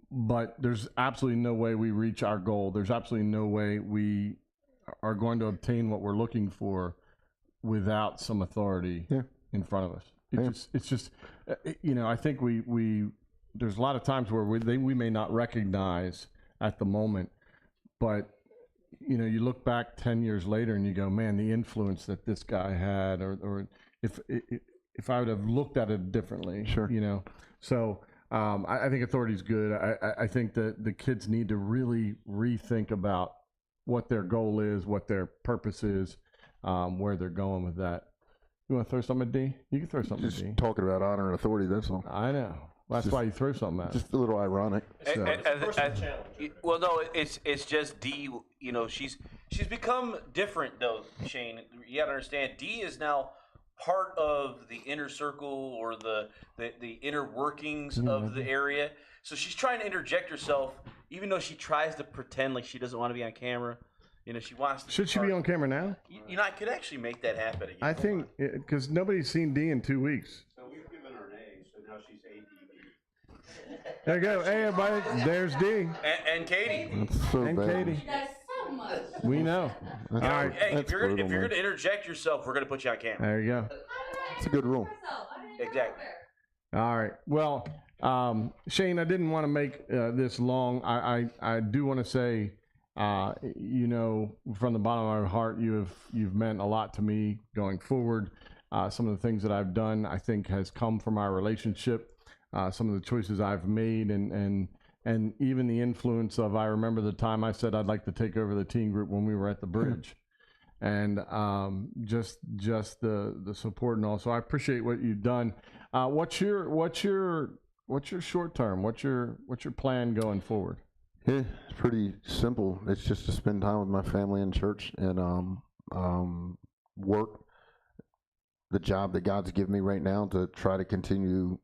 But there's absolutely no way we reach our goal. There's absolutely no way we are going to obtain what we're looking for without some authority in front of us. It's just, I think we there's a lot of times where we may not recognize at the moment, but you look back 10 years later and you go, man, the influence that this guy had, or if I would have looked at it differently, sure, So I think authority is good. I think that the kids need to really rethink about what their goal is, what their purpose is, where they're going with that. You want to throw something at D? You can throw something Just at D. Talking about honor and authority, that's all. I know. That's why you throw something at. Just a little ironic. Well, no, it's just D. She's become different though, Shane. You got to understand, D is now part of the inner circle or the inner workings of the area. So she's trying to interject herself, even though she tries to pretend like she doesn't want to be on camera. She wants to. Should she be on camera now? I could actually make that happen again. I think because nobody's seen D in 2 weeks. So we've given her an A, so now she's ADD. There you go. Hey, everybody. There's D. And Katie. That's so and bad. Katie. That's so much. We know. All right. Hey, if you're going to interject yourself, we're going to put you on camera. There you go. It's a good rule. Exactly. All right. Well, Shane, I didn't want to make this long. I do want to say, from the bottom of my heart, you've meant a lot to me going forward. Some of the things that I've done, I think, has come from our relationship. Some of the choices I've made, and even the influence of, I remember the time I said I'd like to take over the teen group when we were at the bridge, and just the support and all. So I appreciate what you've done. What's your short term? What's your plan going forward? Yeah, it's pretty simple. It's just to spend time with my family in church and work the job that God's given me right now to try to continue,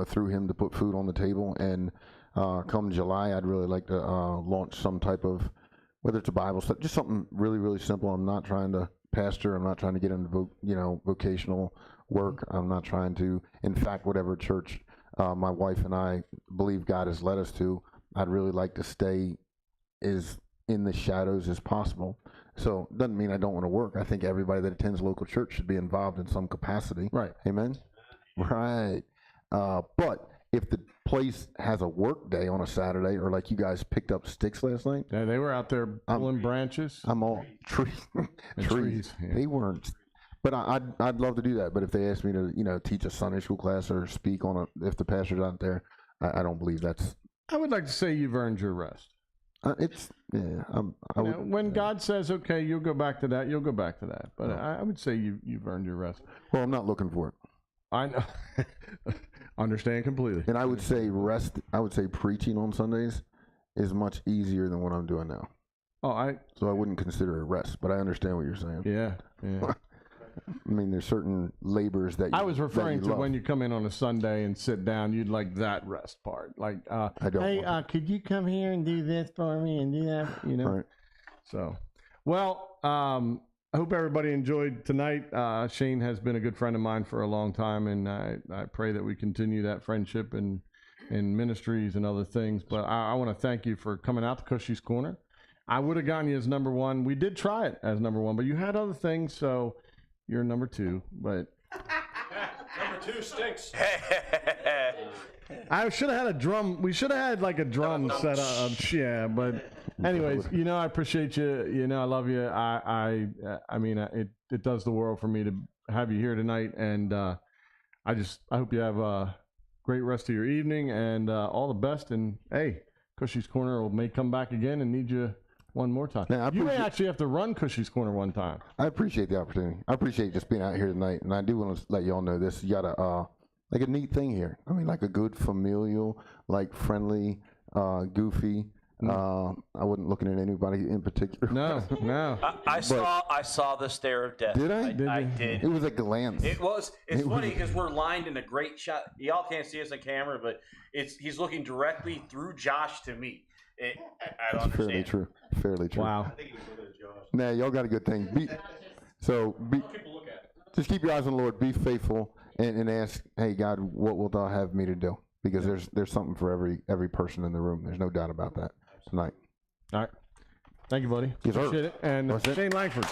through him to put food on the table. And come July, I'd really like to launch some type of, whether it's a Bible study, just something really, really simple. I'm not trying to pastor. I'm not trying to get into vocational work. I'm not trying to, in fact, whatever church my wife and I believe God has led us to, I'd really like to stay as in the shadows as possible. So it doesn't mean I don't want to work. I think everybody that attends local church should be involved in some capacity. Right. Amen? Right. But if the place has a work day on a Saturday, or like you guys picked up sticks last night. Yeah, they were out there pulling branches. I'm all trees. trees, yeah. They weren't. But I'd love to do that. But if they asked me to, teach a Sunday school class or speak if the pastor's out there, I don't believe that's. I would like to say you've earned your rest. When God says, okay, you'll go back to that, you'll go back to that. But I would say you've earned your rest. Well, I'm not looking for it. I know. Understand completely. And I would say preaching on Sundays is much easier than what I'm doing now. So I wouldn't consider it rest, but I understand what you're saying. Yeah. I mean, there's certain labors that I was referring to love. when you come in on a Sunday and sit down, you'd like that rest part. Like, could you come here and do this for me and do that? Right. So, well, I hope everybody enjoyed tonight. Shane has been a good friend of mine for a long time, and I pray that we continue that friendship in ministries and other things. But I want to thank you for coming out to Cushy's Corner. I would have gotten you as number one. We did try it as number one, but you had other things, so you're number two. But number two stinks. I should have had a drum. We should have had like a drum set up. Yeah, but anyways, I appreciate you. I love you. I mean, it does the world for me to have you here tonight, and I hope you have a great rest of your evening and all the best. And hey, Cushy's Corner may come back again and need you one more time. Now, you may actually have to run Cushy's Corner one time. I appreciate the opportunity. I appreciate just being out here tonight, and I do want to let y'all know this. You got a neat thing here. I mean, like a good familial, like friendly, goofy. I wasn't looking at anybody in particular. No. I saw the stare of death. Did I? I did. It was a glance. It's funny because we're lined in a great shot. Y'all can't see us on camera, but he's looking directly through Josh to me. I don't understand. Fairly true. Wow. I think he was looking at Josh. Nah, y'all got a good thing. People look at it. Just keep your eyes on the Lord. Be faithful and ask, hey, God, what wilt thou have me to do? Because there's something for every person in the room. There's no doubt about that tonight. All right. Thank you, buddy. Yes, sir. Appreciate it. And Shane Langford.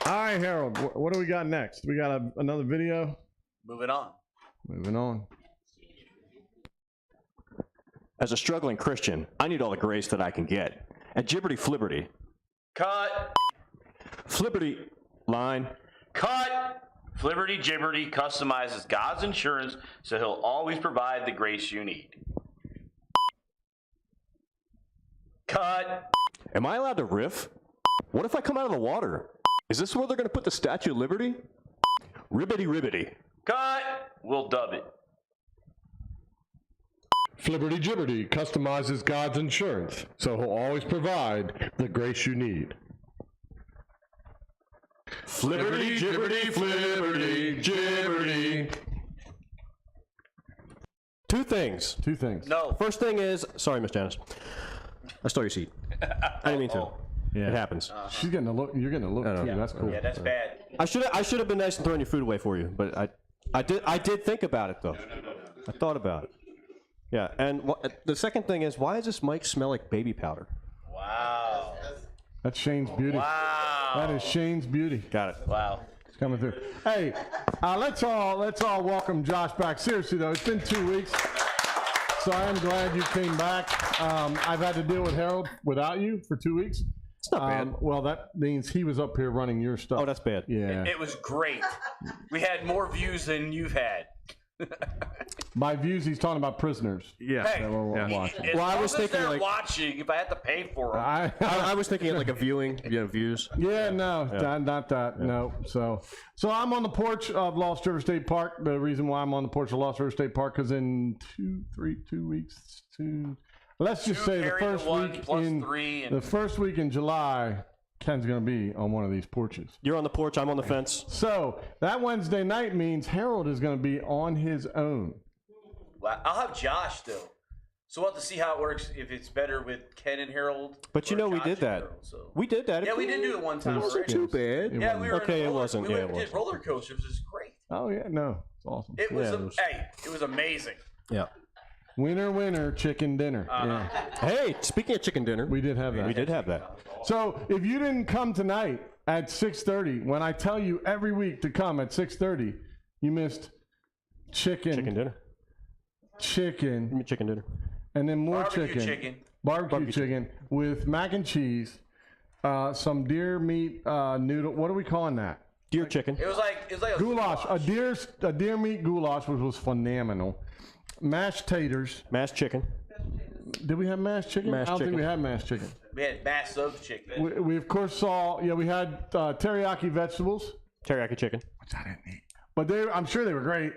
All right, Harold. What do we got next? We got another video. Moving on. As a struggling Christian, I need all the grace that I can get. At Gibberty Flibberty. Cut. Flibberty. Line. Cut. Flibberty Gibberty customizes God's insurance so he'll always provide the grace you need. Cut. Am I allowed to riff? What if I come out of the water? Is this where they're going to put the Statue of Liberty? Ribbity ribbity. Cut. We'll dub it. Flibberty Gibberty customizes God's insurance, so he'll always provide the grace you need. Flibberty Gibberty Flibberty Gibberty. Two things. No. First thing is, sorry, Miss Janice. I stole your seat. I didn't mean to. Yeah. It happens. She's getting a look. You're getting a look too. Yeah. That's cool. Yeah, that's bad. I should have been nice and throwing your food away for you, but I did think about it though. No. I thought about it. Yeah, and the second thing is, why does this mic smell like baby powder? Wow. That's Shane's beauty. Wow. That is Shane's beauty. Got it. Wow. It's coming through. Hey, let's all welcome Josh back. Seriously though, it's been 2 weeks, so I am glad you came back. I've had to deal with Harold without you for 2 weeks. It's not bad. Well, that means he was up here running your stuff. Oh, that's bad. Yeah. It was great. We had more views than you've had. By views, he's talking about prisoners. Yeah. Hey, that we're watching. as Well, I long was as thinking, they're like- watching, if I had to pay for them. I was thinking of like a viewing, views. Yeah, no, not that. Yeah. No. So I'm on the porch of Lost River State Park. The reason why I'm on the porch of Lost River State Park because in 2 weeks, let's just say the first week in July, Ken's going to be on one of these porches. You're on the porch. I'm on the fence. So that Wednesday night means Harold is going to be on his own. Wow. I'll have Josh though. So we'll have to see how it works, if it's better with Ken and Harold. But you know, we did that. We did that. Yeah, we did do it one time. It wasn't too bad. Yeah, we were. Okay, it wasn't. We Yeah, it did wasn't. roller coasters. It was great. Oh yeah, no, it's awesome. It was. It was amazing. Yeah. Winner, chicken dinner. Yeah. Hey, speaking of chicken dinner, We did have that. we did have that. So if you didn't come tonight at 6:30, when I tell you every week to come at 6:30, you missed chicken dinner. chicken, Give me chicken dinner. and then more Barbecue chicken. chicken. Barbecue chicken with mac and cheese, some deer meat noodle. What are we calling that? Deer chicken. It was like a Goulash. A deer meat goulash, which was phenomenal. Mashed taters. Mashed chicken. Did we have mashed chicken? Mashed I don't think chicken. we had mashed chicken. We had mass of chicken. We of course saw. Yeah, we had teriyaki vegetables. Teriyaki chicken. Which I didn't eat. But I'm sure they were great.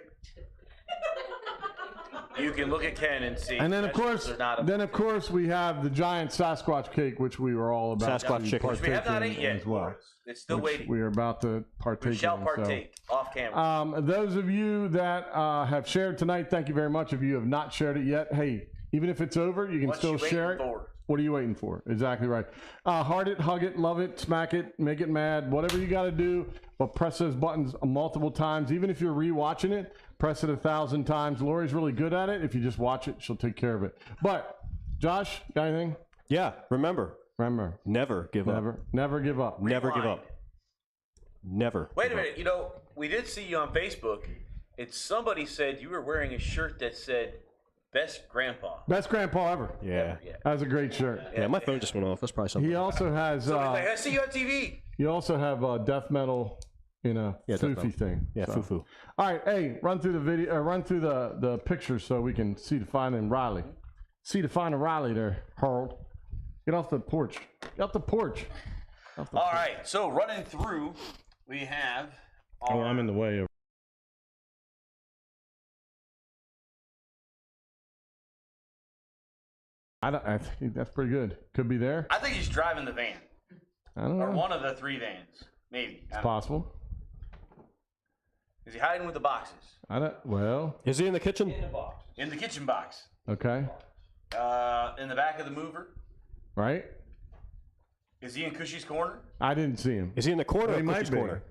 You can look at Ken and see. And then of course, we have the giant Sasquatch cake, which we were all about. Sasquatch to chicken. Which we have not partake ate in yet. as well. It's still which waiting. we are about to partake. We shall in, so. partake off camera. Those of you that have shared tonight, thank you very much. If you have not shared it yet, hey, even if it's over, you can What still you share waiting it. for? What are you waiting for? Exactly right. Heart it, hug it, love it, smack it, make it mad, whatever you got to do. But press those buttons multiple times. Even if you're rewatching it, press it 1,000 times. Lori's really good at it. If you just watch it, she'll take care of it. But Josh, got anything? Yeah, remember, never give up. Never give up. Never give Rewind. up. Never. Wait a minute. You know, we did see you on Facebook. Somebody said you were wearing a shirt that said "Best Grandpa." Best grandpa ever. Yeah. That's a great shirt. Yeah, my phone just went off. That's probably something. He also has. Somebody's like, "I see you on TV." You also have death metal in a death metal. foofy thing. Yeah, so. foo-foo. All right, hey, run through the video, run through the pictures so we can see the finding Riley. See the finding Riley there, Harold. Get off the porch. Get off the porch. All right. So running through, we have. Oh, I'm in the way. I think that's pretty good. Could be there. I think he's driving the van, I don't or know. one of the 3 vans, maybe. It's possible. Is he hiding with the boxes? I don't. Well. Is he in the kitchen? In the kitchen box. Okay. In the back of the mover. Right. Is he in Cushy's corner? I didn't see him. Is he in the corner? He Or might Cushy's be. corner?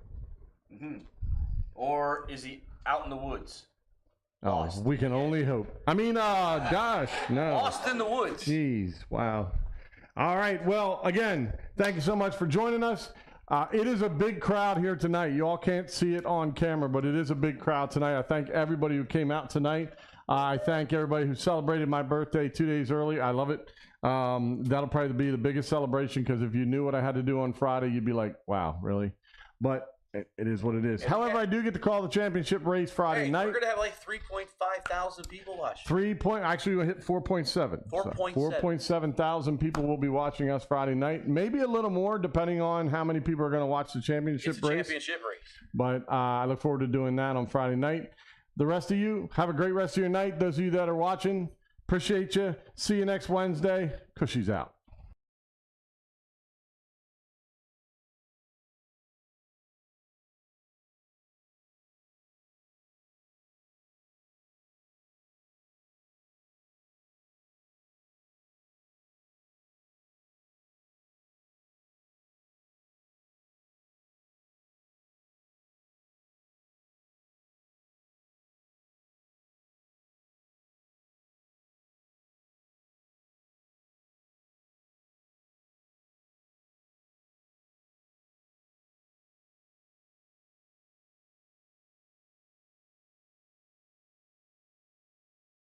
Or is he out in the woods? Oh, we can only hope. I mean, gosh, no. Lost in the woods. Jeez, wow. All right, well, again, thank you so much for joining us. It is a big crowd here tonight. You all can't see it on camera, but it is a big crowd tonight. I thank everybody who came out tonight. I thank everybody who celebrated my birthday 2 days early. I love it. That'll probably be the biggest celebration, because if you knew what I had to do on Friday, you'd be like, wow, really? But it is what it is. However, I do get to call the championship race Friday night. We're going to have like 3.5 thousand people watching. Actually, we'll hit 4.7. 4.7. 4.7 thousand people will be watching us Friday night. Maybe a little more, depending on how many people are going to watch the championship It's a race. championship race. But I look forward to doing that on Friday night. The rest of you, have a great rest of your night. Those of you that are watching, appreciate you. See you next Wednesday. Cushy's out.